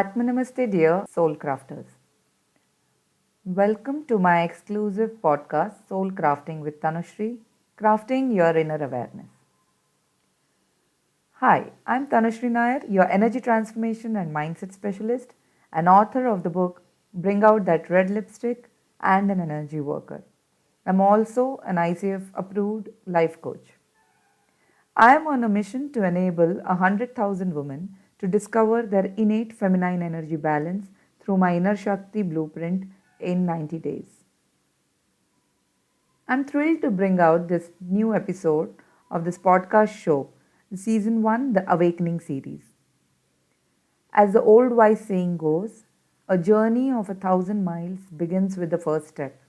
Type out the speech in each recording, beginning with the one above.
Atmanamaste, dear soul crafters. Welcome to my exclusive podcast, Soul Crafting with Tanushri, Crafting Your Inner Awareness. Hi, I'm Tanushri Nair, your energy transformation and mindset specialist, and author of the book Bring Out That Red Lipstick and an Energy Worker. I'm also an ICF approved life coach. I am on a mission to enable 100,000 women to discover their innate feminine energy balance through my Inner Shakti blueprint in 90 days. I'm thrilled to bring out this new episode of this podcast show, the season 1, the Awakening series. As the old wise saying goes, a journey of 1,000 miles begins with the first step.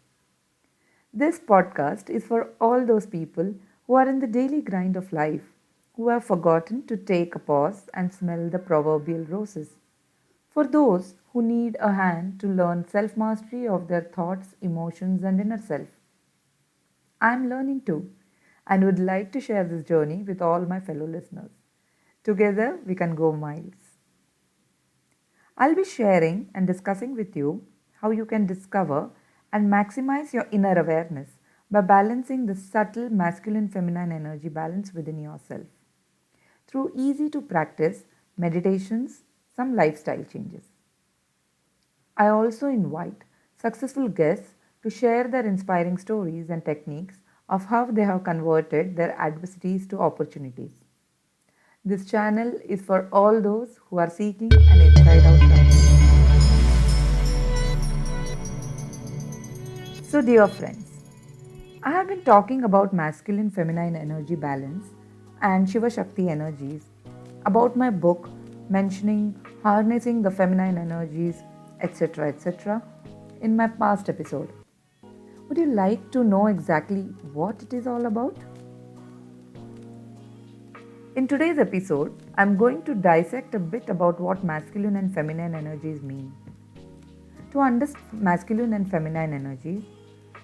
This podcast is for all those people who are in the daily grind of life, who have forgotten to take a pause and smell the proverbial roses. For those who need a hand to learn self mastery of their thoughts, emotions, and inner self. I am learning too and would like to share this journey with all my fellow listeners. Together, we can go miles. I'll be sharing and discussing with you how you can discover and maximize your inner awareness by balancing the subtle masculine feminine energy balance within yourself through easy to practice meditations, some lifestyle changes. I also invite successful guests to share their inspiring stories and techniques of how they have converted their adversities to opportunities. This channel is for all those who are seeking an inside out success. So, dear friends, I have been talking about masculine feminine energy balance and Shiva Shakti energies, about my book mentioning harnessing the feminine energies, etc., in my past episode. Would you like to know exactly what it is all about? In today's episode, I'm going to dissect a bit about what masculine and feminine energies mean. To understand masculine and feminine energies,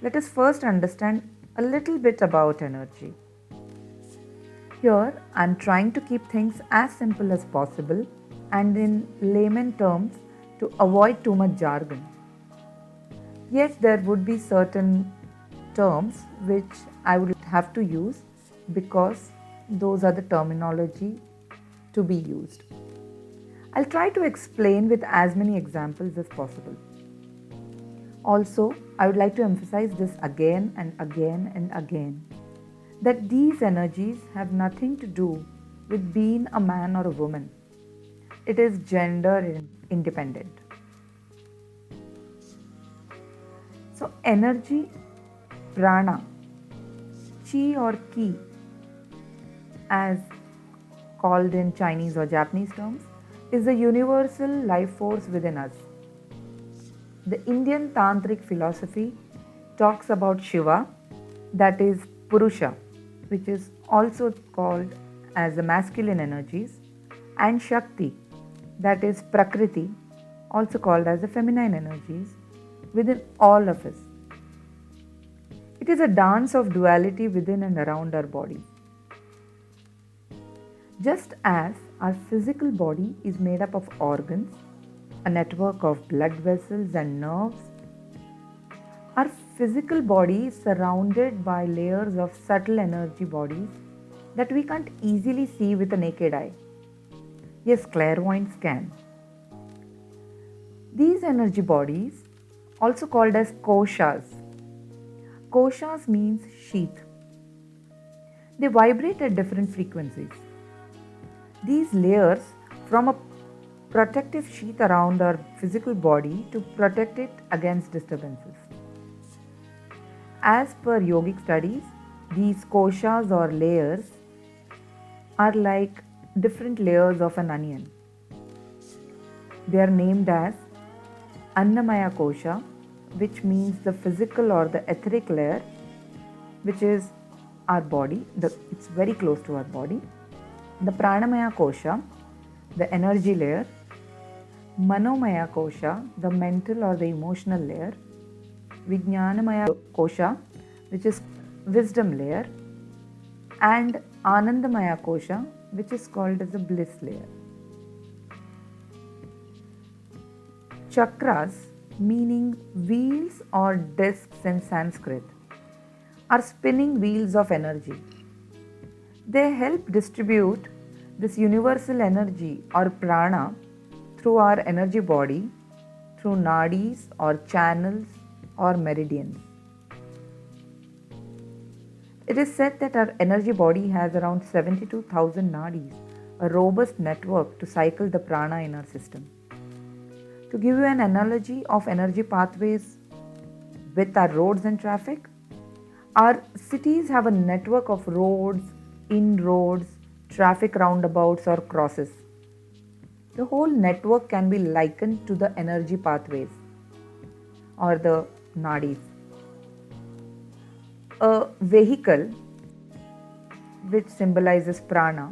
let us first understand a little bit about energy. Here, I'm trying to keep things as simple as possible and in layman terms to avoid too much jargon. Yet, there would be certain terms which I would have to use because those are the terminology to be used. I'll try to explain with as many examples as possible. Also, I would like to emphasize this again and again and again that these energies have nothing to do with being a man or a woman. It is gender independent. So, energy, prana, chi or ki, as called in Chinese or Japanese terms, is the universal life force within us. The Indian Tantric philosophy talks about Shiva, that is Purusha, which is also called as the masculine energies, and Shakti, that is Prakriti, also called as the feminine energies, within all of us. It is a dance of duality within and around our body. Just as our physical body is made up of organs, a network of blood vessels and nerves, our physical body is surrounded by layers of subtle energy bodies that we can't easily see with the naked eye. Yes, clairvoyants can. These energy bodies, also called as koshas. Koshas means sheath. They vibrate at different frequencies. These layers form a protective sheath around our physical body to protect it against disturbances. As per yogic studies, these koshas or layers are like different layers of an onion. They are named as Annamaya kosha, which means the physical or the etheric layer, which is our body, it's very close to our body. The Pranamaya kosha, the energy layer. Manomaya kosha, the mental or the emotional layer. Vijnanamaya kosha, which is wisdom layer. And Anandamaya kosha, which is called as the bliss layer. Chakras, meaning wheels or discs in Sanskrit, are spinning wheels of energy. They help distribute this universal energy or prana through our energy body, through nadis or channels or meridians. It is said that our energy body has around 72,000 nadis, a robust network to cycle the prana in our system. To give you an analogy of energy pathways with our roads and traffic, our cities have a network of roads, in-roads, traffic roundabouts or crosses. The whole network can be likened to the energy pathways or the nadis. A vehicle, which symbolizes prana,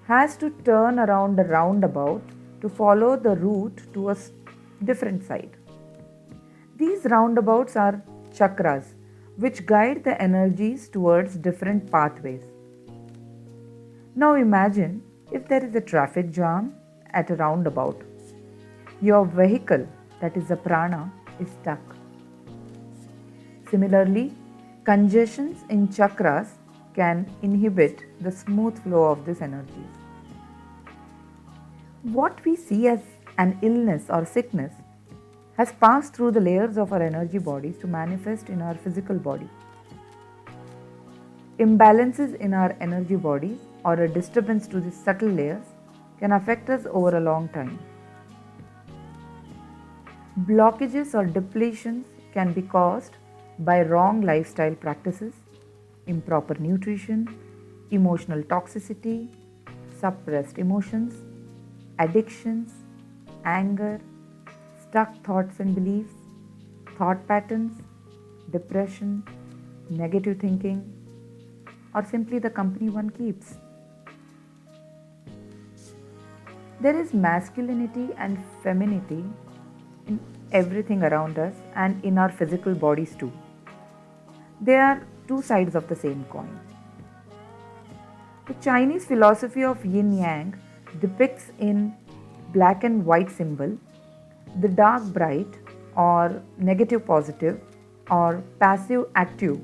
has to turn around a roundabout to follow the route to a different side. These roundabouts are chakras, which guide the energies towards different pathways. Now imagine if there is a traffic jam at a roundabout. Your vehicle, that is the prana, is stuck. Similarly, congestions in chakras can inhibit the smooth flow of these energies. What we see as an illness or sickness has passed through the layers of our energy bodies to manifest in our physical body. Imbalances in our energy bodies or a disturbance to these subtle layers can affect us over a long time. Blockages or depletions can be caused by wrong lifestyle practices, improper nutrition, emotional toxicity, suppressed emotions, addictions, anger, stuck thoughts and beliefs, thought patterns, depression, negative thinking, or simply the company one keeps. There is masculinity and femininity in everything around us and in our physical bodies too. They are two sides of the same coin. The Chinese philosophy of yin yang depicts in black and white symbol the dark bright or negative positive or passive active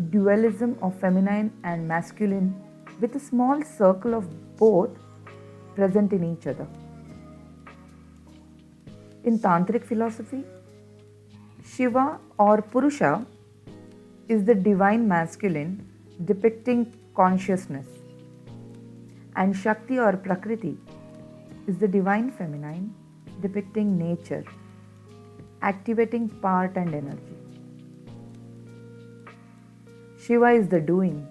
dualism of feminine and masculine with a small circle of both present in each other. In tantric philosophy, Shiva or Purusha is the divine masculine depicting consciousness, and Shakti or Prakriti is the divine feminine depicting nature, activating part and energy. Shiva is the doing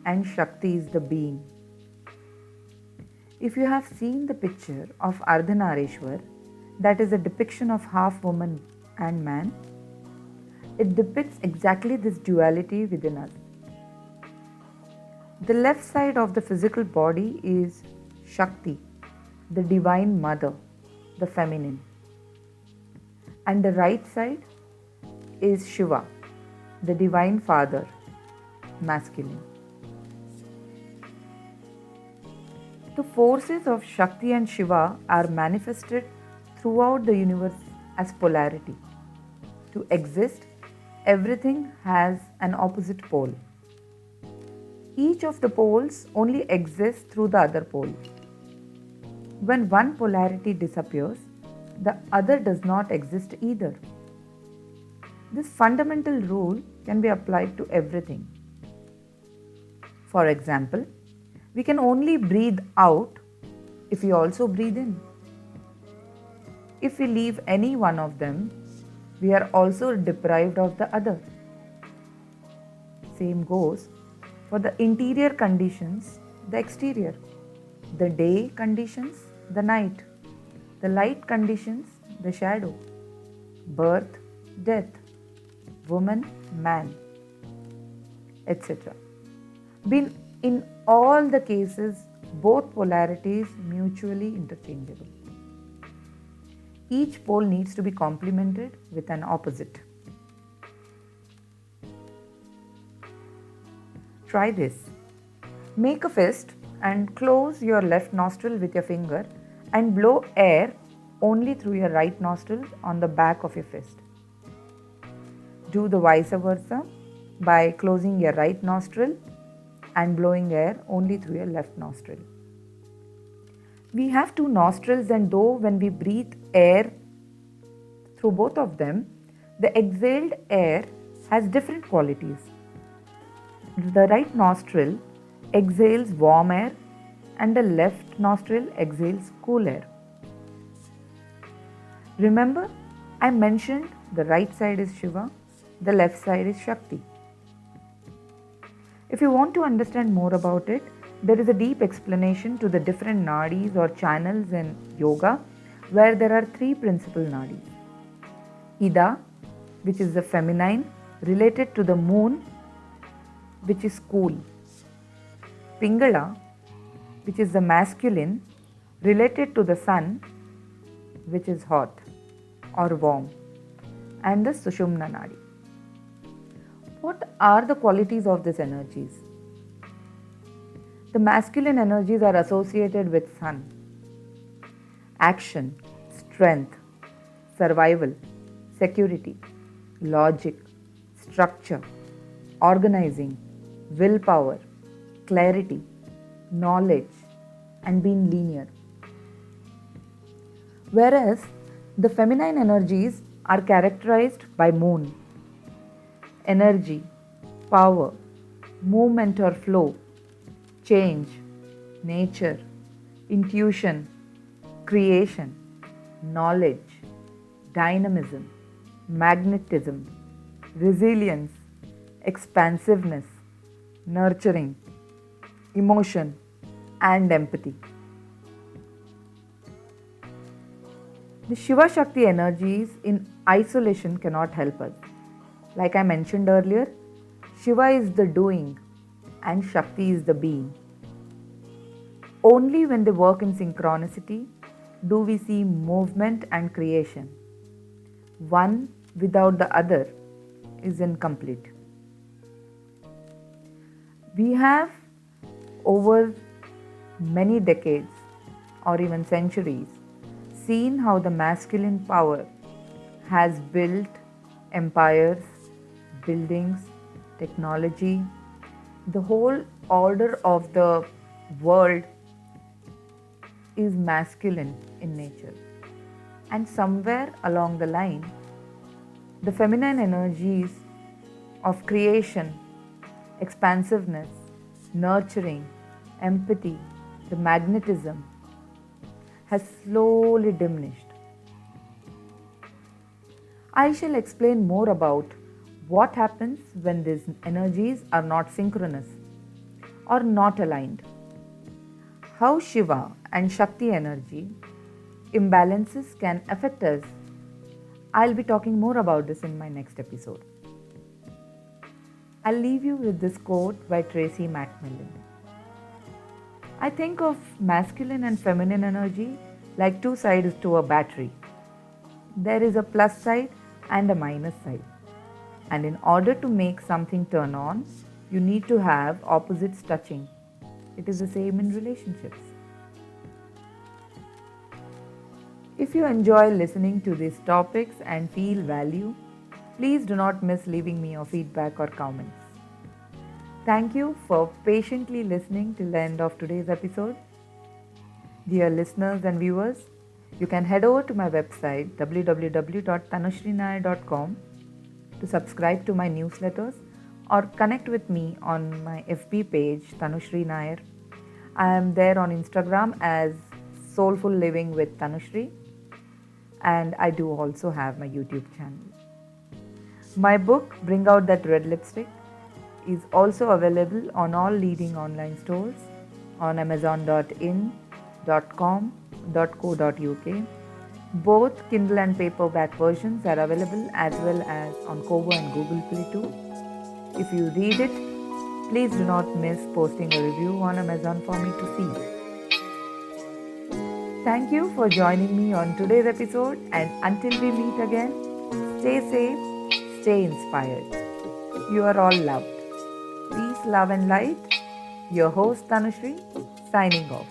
and Shakti is the being. If you have seen the picture of Ardhanarishwar, that is a depiction of half woman and man, it depicts exactly this duality within us. The left side of the physical body is Shakti, the divine mother, the feminine. And the right side is Shiva, the divine father, masculine. The forces of Shakti and Shiva are manifested throughout the universe as polarity. To exist, everything has an opposite pole. Each of the poles only exists through the other pole. When one polarity disappears, the other does not exist either. This fundamental rule can be applied to everything. For example, we can only breathe out if we also breathe in. If we leave any one of them, we are also deprived of the other. Same goes for the interior conditions, the exterior, the day conditions, the night, the light conditions, the shadow, birth, death, woman, man, etc. In all the cases, both polarities mutually interchangeable. Each pole needs to be complemented with an opposite. Try this. Make a fist and close your left nostril with your finger and blow air only through your right nostril on the back of your fist. Do the vice versa by closing your right nostril and blowing air only through your left nostril. We have two nostrils, and though when we breathe air through both of them, the exhaled air has different qualities. The right nostril exhales warm air and the left nostril exhales cool air. Remember, I mentioned the right side is Shiva, the left side is Shakti. If you want to understand more about it, there is a deep explanation to the different nadis or channels in yoga, where there are three principal nadis. Ida, which is the feminine, related to the moon, which is cool. Pingala, which is the masculine, related to the sun, which is hot or warm, and the Sushumna Nadi. What are the qualities of these energies? The masculine energies are associated with sun, action, strength, survival, security, logic, structure, organizing, willpower, clarity, knowledge, and being linear. Whereas the feminine energies are characterized by moon, energy, power, movement or flow, change, nature, intuition, creation, knowledge, dynamism, magnetism, resilience, expansiveness, nurturing, emotion, and empathy. The Shiva Shakti energies in isolation cannot help us. Like I mentioned earlier, Shiva is the doing and Shakti is the being. Only when they work in synchronicity do we see movement and creation. One without the other is incomplete. We have, over many decades or even centuries, seen how the masculine power has built empires, buildings, technology. The whole order of the world is masculine in nature. And somewhere along the line, the feminine energies of creation, expansiveness, nurturing, empathy, the magnetism has slowly diminished. I shall explain more about what happens when these energies are not synchronous or not aligned. How Shiva and Shakti energy imbalances can affect us. I'll be talking more about this in my next episode. I'll leave you with this quote by Tracy McMillan. I think of masculine and feminine energy like two sides to a battery. There is a plus side and a minus side. And in order to make something turn on, you need to have opposites touching. It is the same in relationships. If you enjoy listening to these topics and feel value, please do not miss leaving me your feedback or comments. Thank you for patiently listening till the end of today's episode. Dear listeners and viewers, you can head over to my website www.tanushrinair.com to subscribe to my newsletters or connect with me on my FB page Tanushri Nair. I am there on Instagram as Soulful Living with Tanushri, and I do also have my YouTube channel. My book Bring Out That Red Lipstick is also available on all leading online stores, on amazon.in, .com, .co.uk. Both Kindle and paperback versions are available, as well as on Kobo and Google Play too. If you read it, please do not miss posting a review on Amazon for me to see. Thank you for joining me on today's episode, and until we meet again, stay safe, stay inspired. You are all loved. Peace, love and light. Your host Tanushri, signing off.